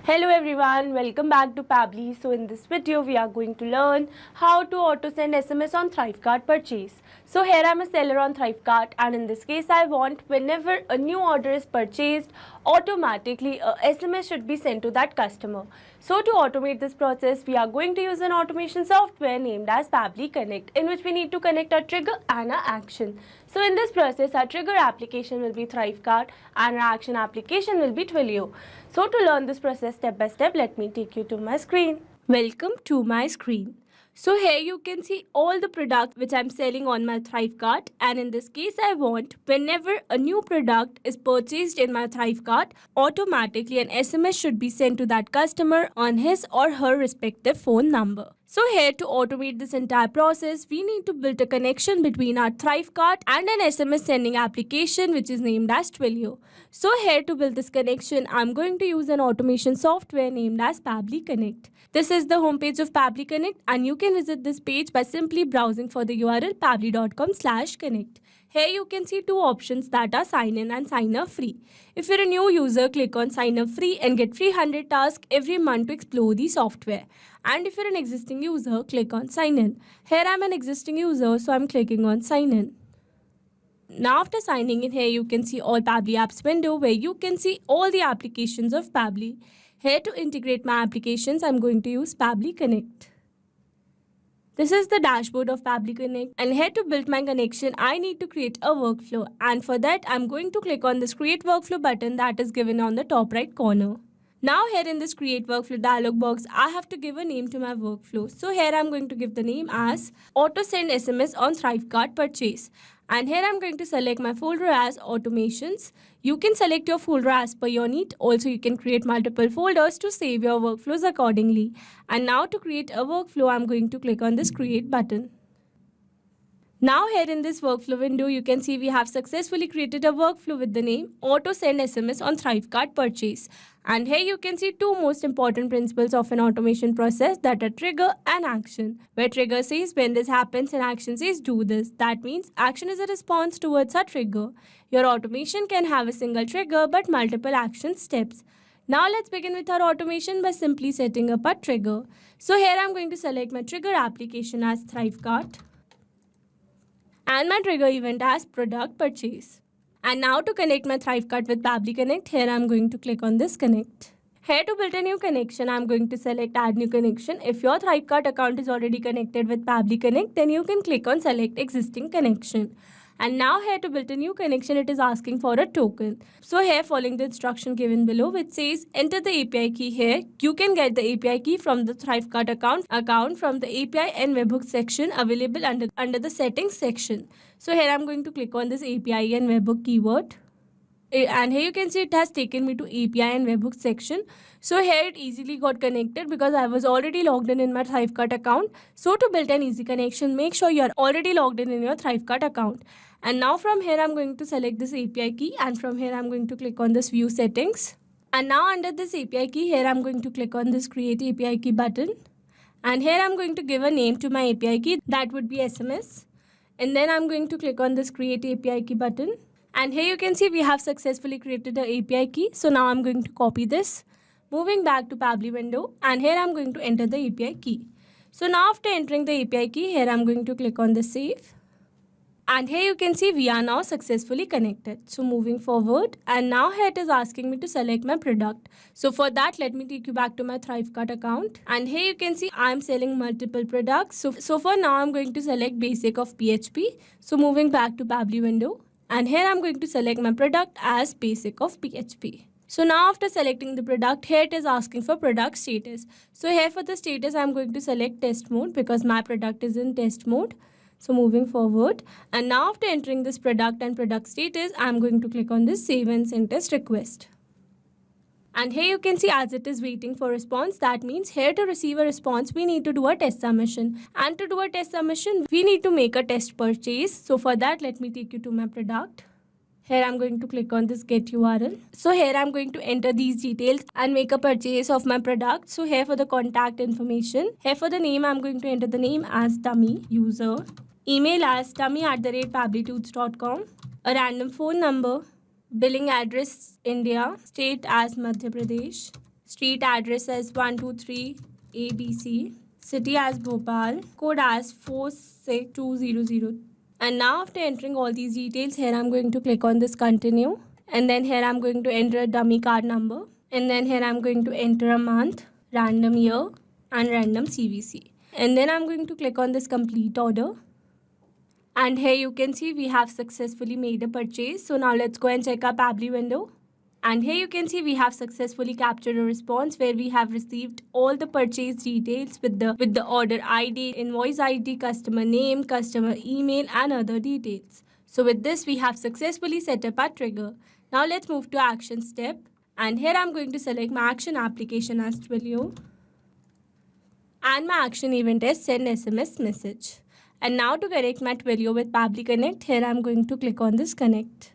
Hello everyone, welcome back to Pabbly. So in this video we are going to learn how to auto send SMS on ThriveCart purchase. So here I am a seller on ThriveCart, and in this case I want whenever a new order is purchased, automatically a SMS should be sent to that customer. So to automate this process, we are going to use an automation software named as Pabbly Connect, in which we need to connect a trigger and an action. So in this process, our trigger application will be ThriveCart and our action application will be Twilio. So to learn this process step by step, let me take you to my screen. Welcome to my screen. So here you can see all the products which I'm selling on my ThriveCart, and in this case I want whenever a new product is purchased in my ThriveCart, automatically an SMS should be sent to that customer on his or her respective phone number. So here to automate this entire process, we need to build a connection between our ThriveCart and an SMS sending application which is named as Twilio. So here to build this connection, I'm going to use an automation software named as Pabbly Connect. This is the homepage of Pabbly Connect, and you can visit this page by simply browsing for the URL pabbly.com/connect. Here you can see two options, that are sign in and sign up free. If you're a new user, click on sign up free and get free 100 tasks every month to explore the software. And if you're an existing user, click on sign in. Here I'm an existing user, so I'm clicking on sign in. Now after signing in, here you can see all Pabbly apps window where you can see all the applications of Pabbly. Here to integrate my applications, I'm going to use Pabbly Connect. This is the dashboard of Pabbly Connect, and here to build my connection, I need to create a workflow, and for that I'm going to click on this create workflow button that is given on the top right corner. Now here in this create workflow dialog box, I have to give a name to my workflow. So here I'm going to give the name as auto send SMS on ThriveCart purchase. And here I'm going to select my folder as automations. You can select your folder as per your need. Also, you can create multiple folders to save your workflows accordingly. And now to create a workflow, I'm going to click on this create button. Now here in this workflow window, you can see we have successfully created a workflow with the name auto send SMS on ThriveCart purchase. And here you can see two most important principles of an automation process, that are trigger and action. Where trigger says when this happens and action says do this. That means action is a response towards a trigger. Your automation can have a single trigger but multiple action steps. Now let's begin with our automation by simply setting up a trigger. So here I'm going to select my trigger application as ThriveCart and my trigger event as product purchase. And now to connect my ThriveCart with Pabbly Connect, here I'm going to click on this connect. Here to build a new connection, I'm going to select add new connection. If your ThriveCart account is already connected with Pabbly Connect, then you can click on select existing connection. And now here to build a new connection, it is asking for a token. So here, following the instruction given below, which says enter the API key here, you can get the API key from the ThriveCart account from the API and webhook section available under the settings section. So here I'm going to click on this API and webhook keyword. And here you can see it has taken me to API and webhook section. So here it easily got connected because I was already logged in my ThriveCart account. So to build an easy connection, make sure you are already logged in your ThriveCart account. And now from here I'm going to select this API key, and from here I'm going to click on this view settings. And now under this API key, here I'm going to click on this create API key button. And here I'm going to give a name to my API key, that would be SMS. And then I'm going to click on this create API key button. And here you can see we have successfully created the API key. So now I'm going to copy this, moving back to Pabbly window, and here I'm going to enter the API key. So now after entering the API key, here I'm going to click on the save. And here you can see we are now successfully connected. So moving forward, and now here it is asking me to select my product. So for that, let me take you back to my ThriveCart account. And here you can see I'm selling multiple products. So for now, I'm going to select basic of PHP. So moving back to Pabbly window. And here I'm going to select my product as basic of PHP. So now after selecting the product, here it is asking for product status. So here for the status, I'm going to select test mode because my product is in test mode. So moving forward, and now after entering this product and product status, I'm going to click on this save and send test request. And here you can see as it is waiting for response, that means here to receive a response, we need to do a test submission. And to do a test submission, we need to make a test purchase. So for that, let me take you to my product. Here I'm going to click on this get URL. So here I'm going to enter these details and make a purchase of my product. So here for the contact information, here for the name, I'm going to enter the name as dummy user. Email as dummy@pabblytools.com. A random phone number. Billing address India. State as Madhya Pradesh. street address as 123 ABC, city as Bhopal, code as 46200. And now after entering all these details, here I'm going to click on this continue. And then here I'm going to enter a dummy card number. And then here I'm going to enter a month, random year, and random CVC. And then I'm going to click on this complete order. And here you can see we have successfully made a purchase. So now let's go and check our Pabbly window. And here you can see we have successfully captured a response where we have received all the purchase details with the order ID, invoice ID, customer name, customer email, and other details. So with this, we have successfully set up our trigger. Now let's move to action step. And here I'm going to select my action application as Twilio. And my action event is send SMS message. And now to connect my Twilio with Pabbly Connect, here I'm going to click on this connect.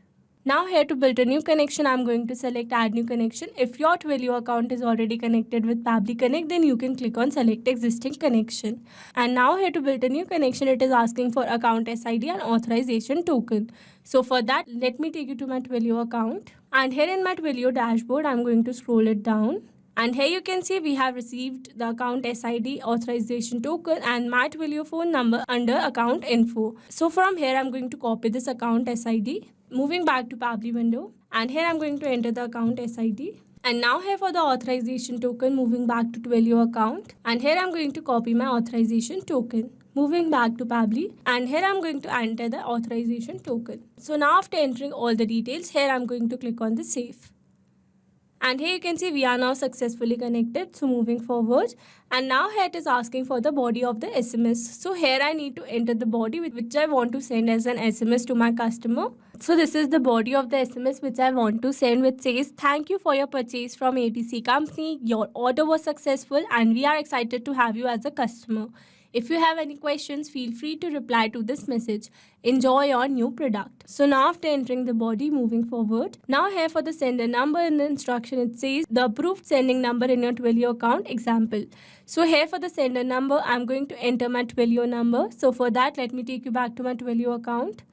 Now here to build a new connection, I'm going to select add new connection. If your Twilio account is already connected with Pabbly Connect, then you can click on select existing connection. And now here to build a new connection, it is asking for account SID and authorization token. So for that, let me take you to my Twilio account. And here in my Twilio dashboard, I'm going to scroll it down. And here you can see we have received the account SID, authorization token, and my Twilio phone number under account info. So from here, I'm going to copy this account SID. Moving back to Pabbly window, and here I'm going to enter the account SID. And now here for the authorization token, moving back to Twilio account, and here I'm going to copy my authorization token. Moving back to Pabbly, and here I'm going to enter the authorization token. So now after entering all the details, here I'm going to click on the save. And here you can see we are now successfully connected. So moving forward, and now here it is asking for the body of the SMS. So here I need to enter the body which I want to send as an SMS to my customer. So this is the body of the SMS which I want to send, which says, thank you for your purchase from ABC company. Your order was successful and we are excited to have you as a customer. If you have any questions, feel free to reply to this message. Enjoy your new product. So now after entering the body, moving forward. Now here for the sender number in the instruction, it says the approved sending number in your Twilio account example. So here for the sender number, I'm going to enter my Twilio number. So for that, let me take you back to my Twilio account.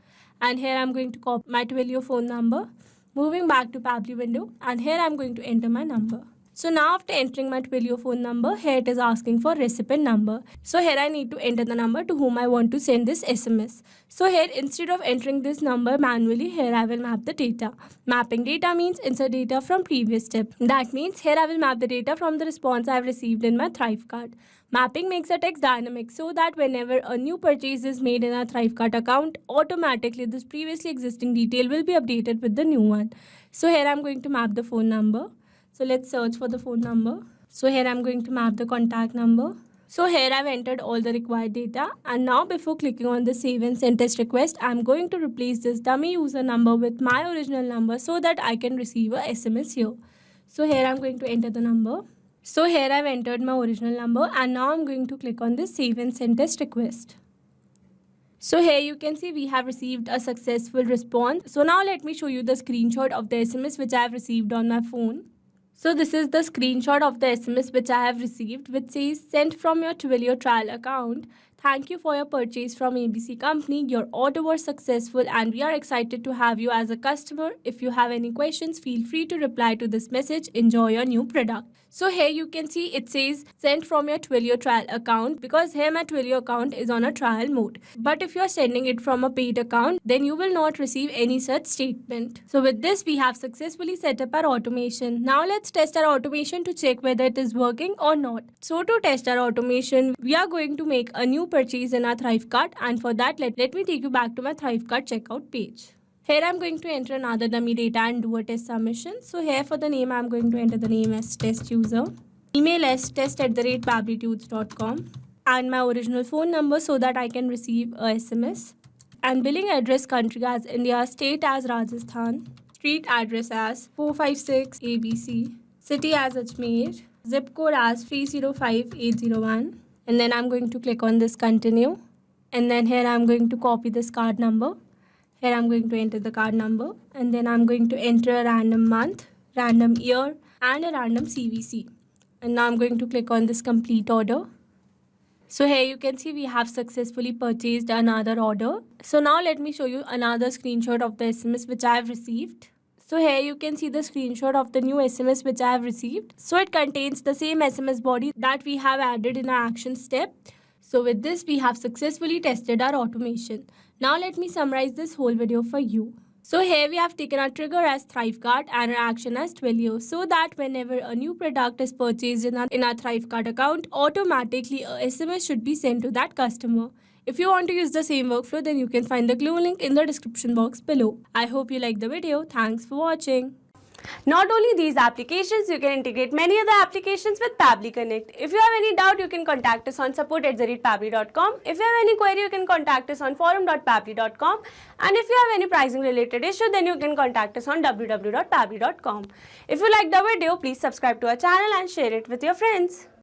And here I'm going to copy my Twilio phone number. Moving back to Pabbly window. And here I'm going to enter my number. So now after entering my Twilio phone number, here it is asking for recipient number. So here I need to enter the number to whom I want to send this SMS. So here instead of entering this number manually, here I will map the data. Mapping data means insert data from previous step. That means here I will map the data from the response I have received in my ThriveCart. Mapping makes a text dynamic so that whenever a new purchase is made in a ThriveCart account, automatically this previously existing detail will be updated with the new one. So here I'm going to map the phone number. So let's search for the phone number. So here I'm going to map the contact number. So here I've entered all the required data. And now before clicking on the save and send test request, I'm going to replace this dummy user number with my original number so that I can receive a SMS here. So here I'm going to enter the number. So here I've entered my original number and now I'm going to click on this save and send test request. So here you can see we have received a successful response. So now let me show you the screenshot of the SMS which I have received on my phone. So this is the screenshot of the SMS which I have received, which says sent from your Twilio trial account. Thank you for your purchase from ABC company. Your order was successful and we are excited to have you as a customer. If you have any questions, feel free to reply to this message. Enjoy your new product. So here you can see it says sent from your Twilio trial account because here my Twilio account is on a trial mode. But if you are sending it from a paid account, then you will not receive any such statement. So with this, we have successfully set up our automation. Now let's test our automation to check whether it is working or not. So to test our automation, we are going to make a new purchase in our ThriveCart, and for that let me take you back to my ThriveCart checkout page. Here I'm going to enter another dummy data and do a test submission. So here for the name, I'm going to enter the name as test user, email as test@pabblytudes.com, and my original phone number so that I can receive a SMS, and billing address country as India, state as Rajasthan, street address as 456 ABC, city as Ajmer, zip code as 305801. And then I'm going to click on this continue. And then here I'm going to copy this card number. Here I'm going to enter the card number. And then I'm going to enter a random month, random year, and a random CVC. And now I'm going to click on this complete order. So here you can see we have successfully purchased another order. So now let me show you another screenshot of the SMS which I have received. So here you can see the screenshot of the new SMS which I have received. So it contains the same SMS body that we have added in our action step. So with this, we have successfully tested our automation. Now let me summarize this whole video for you. So here we have taken our trigger as ThriveCart and our action as Twilio, so that whenever a new product is purchased in our ThriveCart account, automatically a SMS should be sent to that customer. If you want to use the same workflow, then you can find the glue link in the description box below. I hope you liked the video. Thanks for watching. Not only these applications, you can integrate many other applications with Pabbly Connect. If you have any doubt, you can contact us on support@pabbly.com. If you have any query, you can contact us on forum.pabbly.com. And if you have any pricing related issue, then you can contact us on www.pabbly.com. If you liked the video, please subscribe to our channel and share it with your friends.